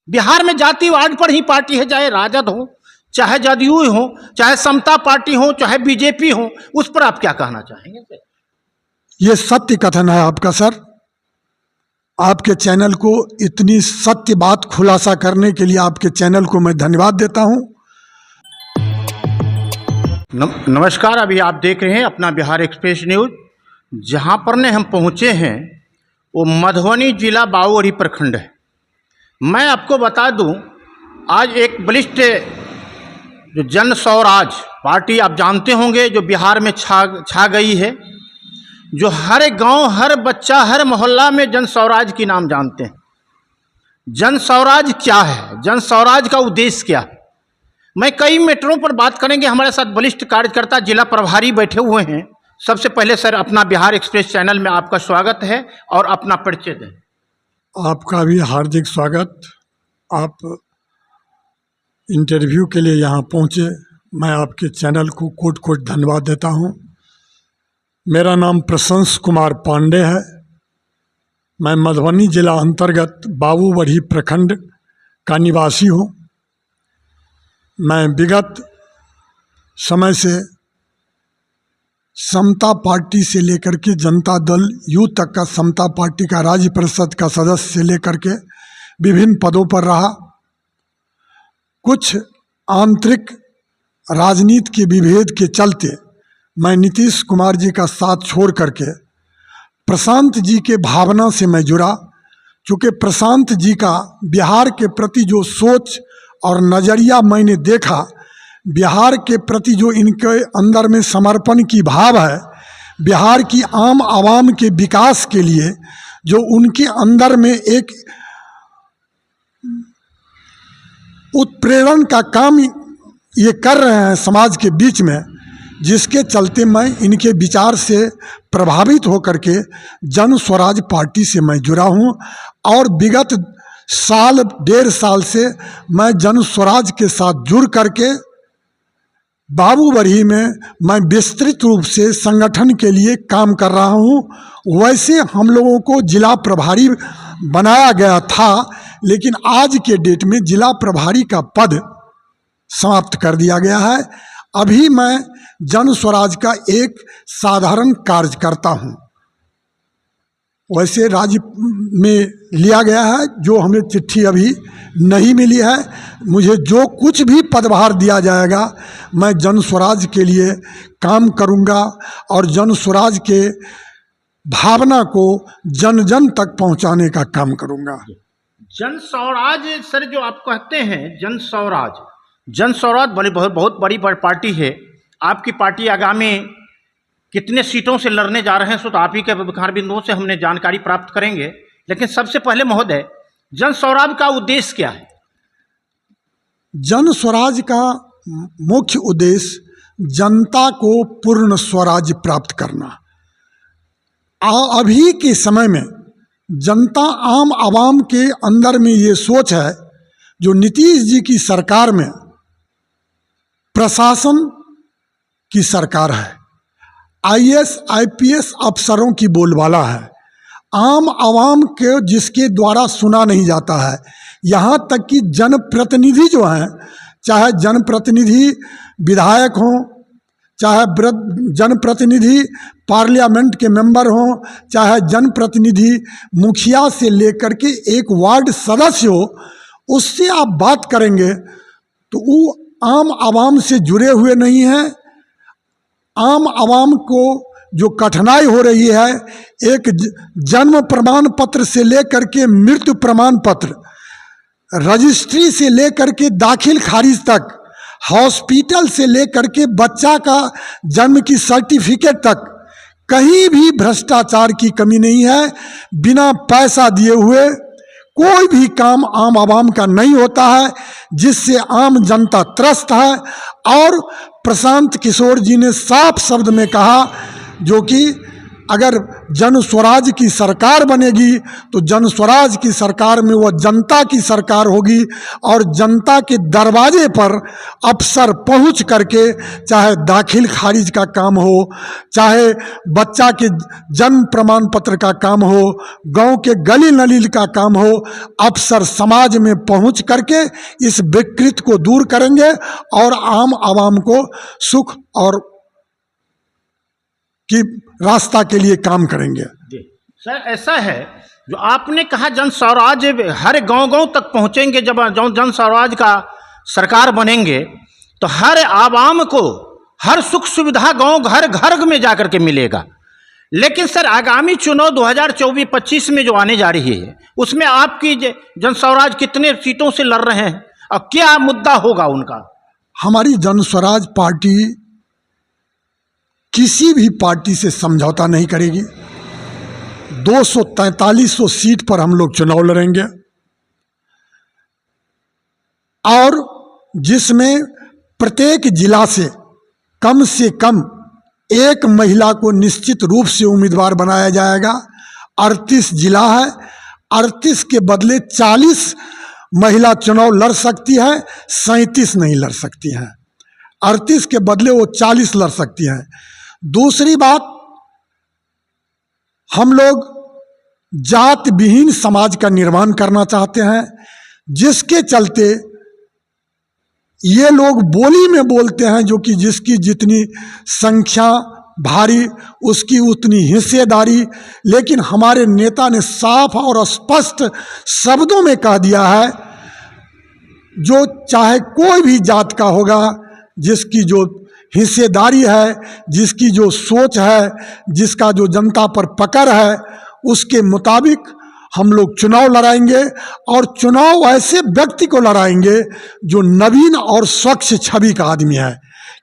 बिहार में जातिवाद पर ही पार्टी है, चाहे राजद हो, चाहे जदयू हो, चाहे समता पार्टी हो, चाहे बीजेपी हो। उस पर आप क्या कहना चाहेंगे सर? ये सत्य कथन है आपका सर। आपके चैनल को इतनी सत्य बात खुलासा करने के लिए आपके चैनल को मैं धन्यवाद देता हूं। नमस्कार, अभी आप देख रहे हैं अपना बिहार एक्सप्रेस न्यूज। जहां पर ने हम पहुंचे हैं वो मधुबनी जिला बावोरी प्रखंड है। मैं आपको बता दूं, आज एक बलिष्ठ जो जन स्वराज पार्टी आप जानते होंगे जो बिहार में छा गई है, जो हर गांव, हर बच्चा, हर मोहल्ला में जन स्वराज की नाम जानते हैं। जन स्वराज क्या है, जन स्वराज का उद्देश्य क्या है, मैं कई मैटरों पर बात करेंगे। हमारे साथ वरिष्ठ कार्यकर्ता जिला प्रभारी बैठे हुए हैं। सबसे पहले सर, अपना बिहार एक्सप्रेस चैनल में आपका स्वागत है और अपना परिचय दें। आपका भी हार्दिक स्वागत। आप इंटरव्यू के लिए यहाँ पहुँचे, मैं आपके चैनल को कोट कोट धन्यवाद देता हूँ। मेरा नाम प्रशंस कुमार पांडे है। मैं मधुबनी जिला अंतर्गत बाबूबढ़ी प्रखंड का निवासी हूँ। मैं विगत समय से समता पार्टी से लेकर के जनता दल यू तक का, समता पार्टी का राज्य परिषद का सदस्य से लेकर के विभिन्न पदों पर रहा। कुछ आंतरिक राजनीति के विभेद के चलते मैं नीतीश कुमार जी का साथ छोड़ करके प्रशांत जी के भावना से मैं जुड़ा। चूँकि प्रशांत जी का बिहार के प्रति जो सोच और नज़रिया मैंने देखा, बिहार के प्रति जो इनके अंदर में समर्पण की भाव है, बिहार की आम आवाम के विकास के लिए जो उनके अंदर में एक उत्प्रेरण का काम ये कर रहे हैं समाज के बीच में, जिसके चलते मैं इनके विचार से प्रभावित होकर के जन स्वराज पार्टी से मैं जुड़ा हूँ। और विगत साल, 1.5 साल से मैं जन स्वराज के साथ जुड़ करके बाबूबढ़ी में मैं विस्तृत रूप से संगठन के लिए काम कर रहा हूँ। वैसे हम लोगों को जिला प्रभारी बनाया गया था, लेकिन आज के डेट में जिला प्रभारी का पद समाप्त कर दिया गया है। अभी मैं जन स्वराज का एक साधारण कार्यकर्ता हूँ। वैसे राज्य में लिया गया है, जो हमें चिट्ठी अभी नहीं मिली है। मुझे जो कुछ भी पदभार दिया जाएगा, मैं जन स्वराज के लिए काम करूंगा और जन स्वराज के भावना को जन जन तक पहुंचाने का काम करूंगा। जन स्वराज सर, जो आप कहते हैं जन स्वराज, जन स्वराज बहुत बड़ी पार्टी है। आपकी पार्टी आगामी कितने सीटों से लड़ने जा रहे हैं, सो तो आप ही के विचार बिंदुओं से हमने जानकारी प्राप्त करेंगे। लेकिन सबसे पहले महोदय, जन स्वराज का उद्देश्य क्या है? जन स्वराज का मुख्य उद्देश्य जनता को पूर्ण स्वराज प्राप्त करना। अभी के समय में जनता, आम आवाम के अंदर में ये सोच है, जो नीतीश जी की सरकार में प्रशासन की सरकार है, IAS IPS अफसरों की बोलबाला है, आम आवाम के जिसके द्वारा सुना नहीं जाता है। यहाँ तक कि जनप्रतिनिधि जो हैं, चाहे जनप्रतिनिधि विधायक हों, चाहे जनप्रतिनिधि पार्लियामेंट के मेंबर हों, चाहे जनप्रतिनिधि मुखिया से लेकर के एक वार्ड सदस्य हो, उससे आप बात करेंगे तो वो आम आवाम से जुड़े हुए नहीं हैं। आम आवाम को जो कठिनाई हो रही है, एक जन्म प्रमाण पत्र से लेकर के मृत्यु प्रमाण पत्र, रजिस्ट्री से लेकर के दाखिल खारिज तक, हॉस्पिटल से लेकर के बच्चा का जन्म की सर्टिफिकेट तक, कहीं भी भ्रष्टाचार की कमी नहीं है। बिना पैसा दिए हुए कोई भी काम आम आवाम का नहीं होता है, जिससे आम जनता त्रस्त है। और प्रशांत किशोर जी ने साफ शब्द में कहा, जो कि अगर जन स्वराज की सरकार बनेगी तो जन स्वराज की सरकार में वह जनता की सरकार होगी और जनता के दरवाजे पर अफसर पहुंच करके चाहे दाखिल खारिज का काम हो, चाहे बच्चा के जन्म प्रमाण पत्र का काम हो, गांव के गली नलील का काम हो, अफसर समाज में पहुंच करके इस विकृत को दूर करेंगे और आम आवाम को सुख और कि रास्ता के लिए काम करेंगे। जी सर, ऐसा है जो आपने कहा जन स्वराज हर गांव-गांव तक पहुंचेंगे। जब जन स्वराज का सरकार बनेंगे तो हर आवाम को हर सुख सुविधा गांव घर घर में जाकर के मिलेगा। लेकिन सर आगामी चुनाव 2024-25 में जो आने जा रही है उसमें आपकी जन स्वराज कितने सीटों से लड़ रहे हैं और क्या मुद्दा होगा उनका? हमारी जन स्वराज पार्टी किसी भी पार्टी से समझौता नहीं करेगी। 243 सीट पर हम लोग चुनाव लड़ेंगे और जिसमें प्रत्येक जिला से कम एक महिला को निश्चित रूप से उम्मीदवार बनाया जाएगा। 38 जिला है, 38 के बदले 40 महिला चुनाव लड़ सकती है, 37 नहीं लड़ सकती हैं। 38 के बदले वो 40 लड़ सकती हैं। दूसरी बात, हम लोग जात विहीन समाज का निर्माण करना चाहते हैं, जिसके चलते ये लोग बोली में बोलते हैं जो कि जिसकी जितनी संख्या भारी उसकी उतनी हिस्सेदारी, लेकिन हमारे नेता ने साफ और स्पष्ट शब्दों में कह दिया है जो चाहे कोई भी जात का होगा, जिसकी जो हिस्सेदारी है, जिसकी जो सोच है, जिसका जो जनता पर पकड़ है, उसके मुताबिक हम लोग चुनाव लड़ाएंगे और चुनाव ऐसे व्यक्ति को लड़ाएंगे जो नवीन और स्वच्छ छवि का आदमी है।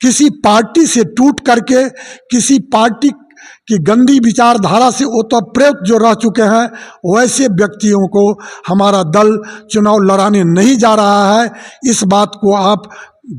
किसी पार्टी से टूट करके, किसी पार्टी की गंदी विचारधारा से ओतप्रोत जो रह चुके हैं, वैसे व्यक्तियों को हमारा दल चुनाव लड़ाने नहीं जा रहा है। इस बात को आप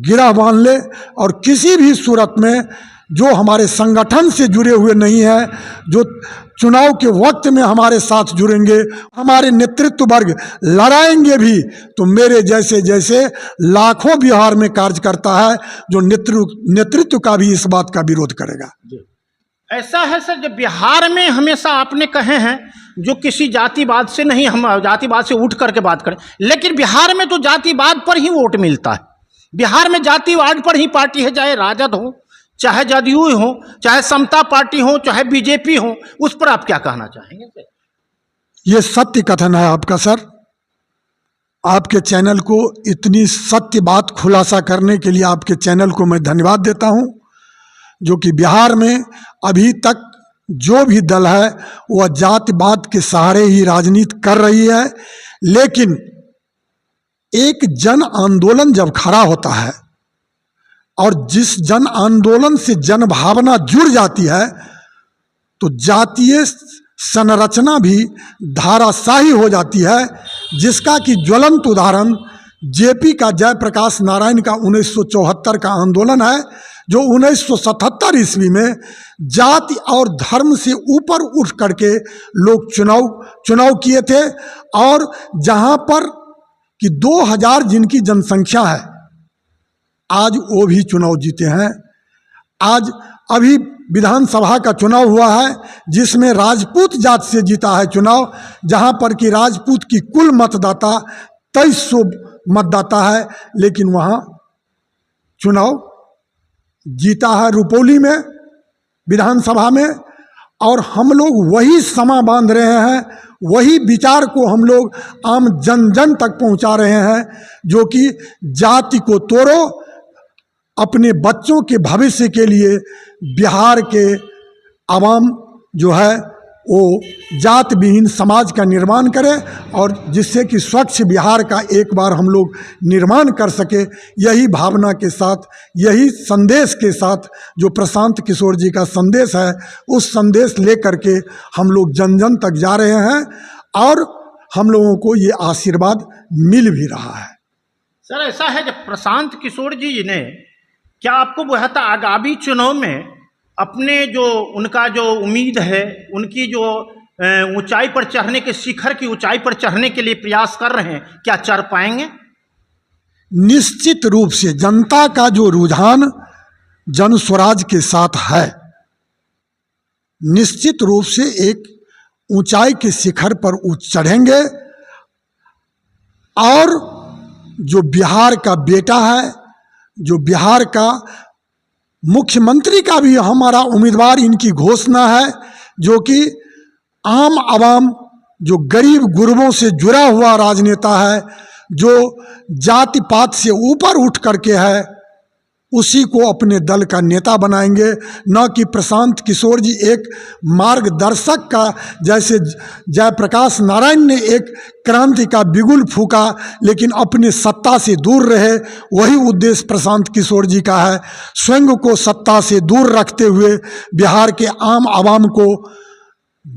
गिरह बांध ले और किसी भी सूरत में जो हमारे संगठन से जुड़े हुए नहीं है, जो चुनाव के वक्त में हमारे साथ जुड़ेंगे, हमारे नेतृत्व वर्ग लड़ाएंगे भी तो मेरे जैसे जैसे लाखों बिहार में कार्य करता है जो नेतृत्व का भी इस बात का विरोध करेगा। ऐसा है सर, जब बिहार में हमेशा आपने कहे हैं जो किसी जातिवाद से नहीं, हम जातिवाद से उठ करके बात करें, लेकिन बिहार में तो जातिवाद पर ही वोट मिलता है। बिहार में जातिवाद पर ही पार्टी है, चाहे राजद हो, चाहे जदयू हो, चाहे समता पार्टी हो, चाहे बीजेपी हो। उस पर आप क्या कहना चाहेंगे सर? ये सत्य कथन है आपका सर। आपके चैनल को इतनी सत्य बात खुलासा करने के लिए आपके चैनल को मैं धन्यवाद देता हूं, जो कि बिहार में अभी तक जो भी दल है वह जातिवाद के सहारे ही राजनीति कर रही है। लेकिन एक जन आंदोलन जब खड़ा होता है और जिस जन आंदोलन से जन भावना जुड़ जाती है तो जातीय संरचना भी धाराशाही हो जाती है, जिसका कि ज्वलंत उदाहरण जेपी का जयप्रकाश नारायण का 1974 का आंदोलन है, जो 1977 ईस्वी में जाति और धर्म से ऊपर उठ करके लोग चुनाव किए थे और जहां पर कि 2000 जिनकी जनसंख्या है, आज वो भी चुनाव जीते हैं। आज अभी विधानसभा का चुनाव हुआ है जिसमें राजपूत जात से जीता है चुनाव, जहां पर कि राजपूत की कुल मतदाता 2300 मतदाता है, लेकिन वहां चुनाव जीता है रुपौली में विधानसभा में। और हम लोग वही समा बांध रहे हैं, वही विचार को हम लोग आम जन जन तक पहुंचा रहे हैं, जो कि जाति को तोड़ो, अपने बच्चों के भविष्य के लिए बिहार के आवाम जो है वो जात विहीन समाज का निर्माण करें और जिससे कि स्वच्छ बिहार का एक बार हम लोग निर्माण कर सके। यही भावना के साथ, यही संदेश के साथ जो प्रशांत किशोर जी का संदेश है, उस संदेश लेकर के हम लोग जन जन तक जा रहे हैं और हम लोगों को ये आशीर्वाद मिल भी रहा है। सर ऐसा है, जब प्रशांत किशोर जी ने क्या आपको बेहतर आगामी चुनाव में अपने जो उनका जो उम्मीद है, उनकी जो ऊंचाई पर चढ़ने के, शिखर की ऊंचाई पर चढ़ने के लिए प्रयास कर रहे हैं, क्या चढ़ पाएंगे? निश्चित रूप से जनता का जो रुझान जन स्वराज के साथ है, निश्चित रूप से एक ऊंचाई के शिखर पर चढ़ेंगे। और जो बिहार का बेटा है, जो बिहार का मुख्यमंत्री का भी हमारा उम्मीदवार इनकी घोषणा है, जो कि आम आवाम, जो गरीब गुरबों से जुड़ा हुआ राजनेता है, जो जाति पात से ऊपर उठ करके है, उसी को अपने दल का नेता बनाएंगे। न कि प्रशांत किशोर जी एक मार्गदर्शक का, जैसे जयप्रकाश नारायण ने एक क्रांति का बिगुल फूका लेकिन अपने सत्ता से दूर रहे, वही उद्देश्य प्रशांत किशोर जी का है। स्वयं को सत्ता से दूर रखते हुए बिहार के आम आवाम को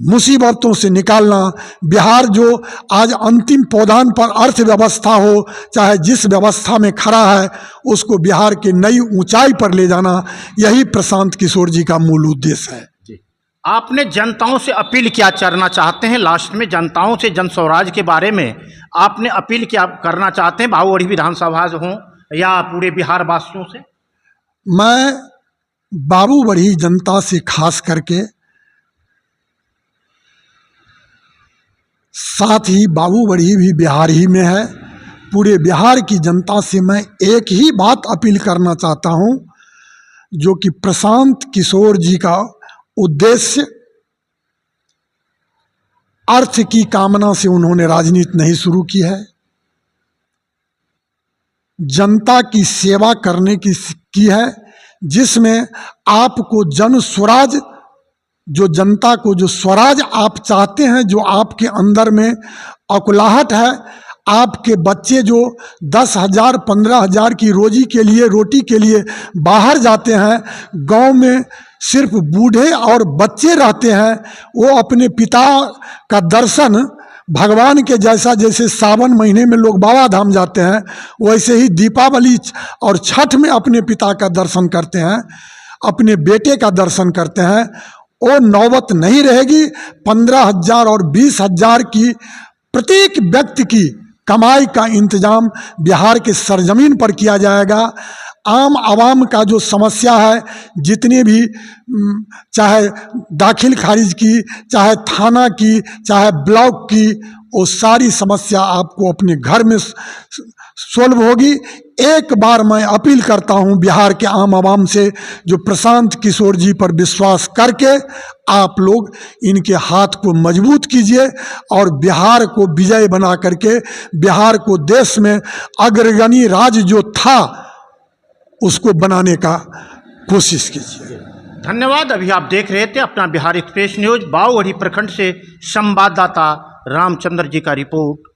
मुसीबतों से निकालना, बिहार जो आज अंतिम पौधान पर अर्थव्यवस्था हो, चाहे जिस व्यवस्था में खड़ा है, उसको बिहार के नई ऊंचाई पर ले जाना, यही प्रशांत किशोर जी का मूल उद्देश्य है। जी, आपने जनताओं से अपील क्या करना चाहते हैं? लास्ट में जनताओं से, जन स्वराज के बारे में आपने अपील क्या करना चाहते हैं, बाबूगढ़ी विधानसभा से हों या पूरे बिहार वासियों से? मैं बाबूगढ़ी जनता से खास करके, साथ ही बाबूगढ़ी भी बिहार ही में है, पूरे बिहार की जनता से मैं एक ही बात अपील करना चाहता हूं, जो कि प्रशांत किशोर जी का उद्देश्य अर्थ की कामना से उन्होंने राजनीति नहीं शुरू की है, जनता की सेवा करने की है, जिसमें आपको जन स्वराज, जो जनता को जो स्वराज आप चाहते हैं, जो आपके अंदर में अकुलाहट है, आपके बच्चे जो 10,000 15,000 की रोटी के लिए बाहर जाते हैं, गांव में सिर्फ बूढ़े और बच्चे रहते हैं, वो अपने पिता का दर्शन भगवान के जैसा, जैसे सावन महीने में लोग बाबा धाम जाते हैं, वैसे ही दीपावली और छठ में अपने पिता का दर्शन करते हैं, अपने बेटे का दर्शन करते हैं। वो नौबत नहीं रहेगी। 15,000 और 20,000 की प्रत्येक व्यक्ति की कमाई का इंतजाम बिहार के सरजमीन पर किया जाएगा। आम आवाम का जो समस्या है, जितने भी चाहे दाखिल खारिज की, चाहे थाना की, चाहे ब्लॉक की, वो सारी समस्या आपको अपने घर में सोल्व होगी। एक बार मैं अपील करता हूं बिहार के आम आवाम से, जो प्रशांत किशोर जी पर विश्वास करके आप लोग इनके हाथ को मजबूत कीजिए और बिहार को विजय बना करके, बिहार को देश में अग्रगणी राज्य जो था उसको बनाने का कोशिश कीजिए। धन्यवाद। अभी आप देख रहे थे अपना बिहार एक्सप्रेस न्यूज, बाबूगढ़ी प्रखंड से संवाददाता रामचंद्र जी का रिपोर्ट।